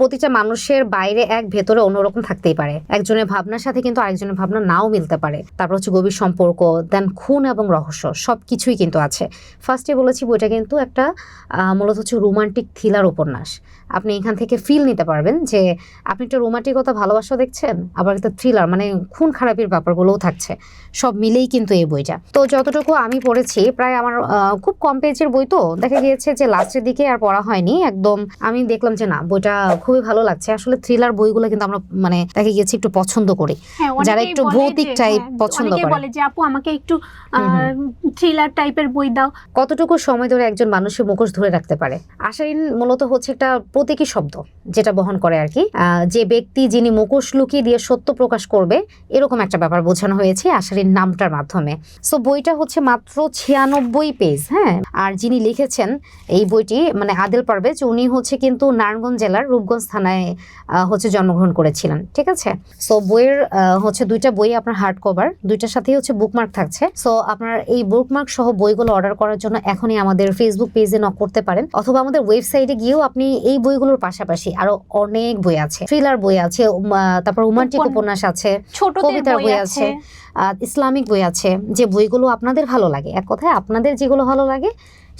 প্রতিটা মানুষের বাইরে এক ভেতরে অন্যরকম থাকতেই পারে। একজনের ভাবনার সাথে কিন্তু আরেকজনের ভাবনা নাও মিলতে পারে। তারপর হচ্ছে গভীর সম্পর্ক, দেন খুন এবং রহস্য সবকিছুই কিন্তু আছে। ফার্স্টে বলেছি বইটা কিন্তু একটা মূলত হচ্ছে রোমান্টিক থ্রিলার উপন্যাস। আপনি এখান থেকে ফিল নিতে পারবেন যে আপনি একটা রোমান্টিকতা ভালোবাসা দেখছেন, আবার একটা থ্রিলার মানে খুন খারাপির ব্যাপারগুলোও থাকছে। সব মিলেই কিন্তু এই বইটা। তো যতটুকু আমি পড়েছি, প্রায় আমার খুব কম পেজের বই, তো দেখা গিয়েছে যে লাস্টের দিকে আর পড়া হয়নি। একদম আমি দেখলাম যে না, বইটা খুবই ভালো লাগছে। আসলে থ্রিলার বইগুলো কিন্তু আমরা মানে দেখা গিয়েছে একটু পছন্দ করি, যারা একটু ভৌতিক টাইপ পছন্দ করে। বলে যে আপু আমাকে একটু থ্রিলার টাইপের বই দাও। কতটুকু সময় ধরে একজন মানুষের মুখোশ ধরে রাখতে পারে? আশারিন মূলত হচ্ছে একটা প্রতীকী শব্দ যেটা বহন করে আর কি, যে ব্যক্তি যিনি মুখোশ লুকিয়ে দিয়ে সত্য প্রকাশ করবে, এরকম একটা ব্যাপার বোঝানো হয়েছে আশারিন নামটার মাধ্যমে। সো বইটা হচ্ছে মাত্র 96 পেজ। হ্যাঁ, আর যিনি লিখেছেন এই বইটি মানে আদিল পারভেজ, উনি হচ্ছে কিন্তু নারায়ণগঞ্জ জেলার রূপগঞ্জ থানায় হচ্ছে জন্মগ্রহণ করেছিলেন। ঠিক আছে। সো বইয়ের হচ্ছে দুইটা বই আপনার হার্ড কভার, দুইটার সাথেই হচ্ছে বুকমার্ক থাকছে। সো আপনার এই বুকমার্ক সহ বইগুলো অর্ডার করার জন্য এখনই আমাদের ফেসবুক পেজে নক করতে পারেন, অথবা আমাদের ওয়েবসাইটে গিয়েও আপনি এই বইগুলোর পাশাপাশি আরো অনেক বই আছে, থ্রিলার বই আছে, তারপর রোমান্টিক উপন্যাস আছে, কবিতার বই আছে, ইসলামিক বই আছে, যে বইগুলো আপনাদের ভালো লাগে। এক কথায় আপনাদের যেগুলো ভালো লাগে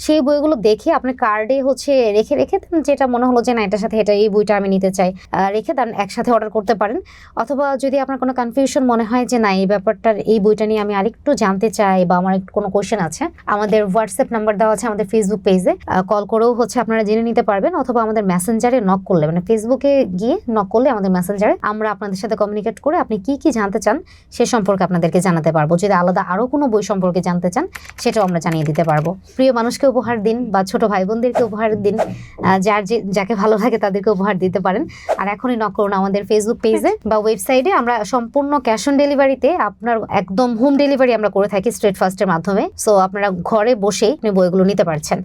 সেই বইগুলো দেখে আপনার কার্ডে হচ্ছে রেখে রেখে যেটা মনে হলো যে না এটার সাথে এটা, এই বইটা আমি নিতে চাই, রেখে দেন, একসাথে অর্ডার করতে পারেন। অথবা যদি আপনার কোনো কনফিউশন মনে হয় যে না এই ব্যাপারটার, এই বইটা নিয়ে আমি আরেকটু জানতে চাই বা আমার একটু কোনো কোয়েশ্চেন আছে, আমাদের হোয়াটসঅ্যাপ নাম্বার দেওয়া আছে আমাদের ফেসবুক পেজে, কল করেও হচ্ছে আপনারা জেনে নিতে পারবেন। অথবা আমাদের মেসেঞ্জারে নক করলে, মানে ফেসবুকে গিয়ে নক করলে আমাদের মেসেঞ্জারে আমরা আপনাদের সাথে কমিউনিকেট করে আপনি কি কি জানতে চান সে সম্পর্কে আপনাদেরকে জানাতে পারবো। যদি আলাদা আরও কোনো বই সম্পর্কে জানতে চান সেটাও আমরা জানিয়ে দিতে পারবো। প্রিয় মানুষকে উপহার দিন বা ছোট ভাই বোনদেরকে উপহার দিন, যাকে ভালো লাগে তাদেরকে উপহার দিতে পারেন। আর এখনই নক করুন আমাদের ফেসবুক পেজে বা ওয়েবসাইটে। আমরা সম্পূর্ণ ক্যাশ অন ডেলিভারিতে, আপনার একদম হোম ডেলিভারি আমরা করে থাকি স্ট্রেট ফাস্টের মাধ্যমে। সো আপনারা ঘরে বসেই বইগুলো নিতে পারছেন।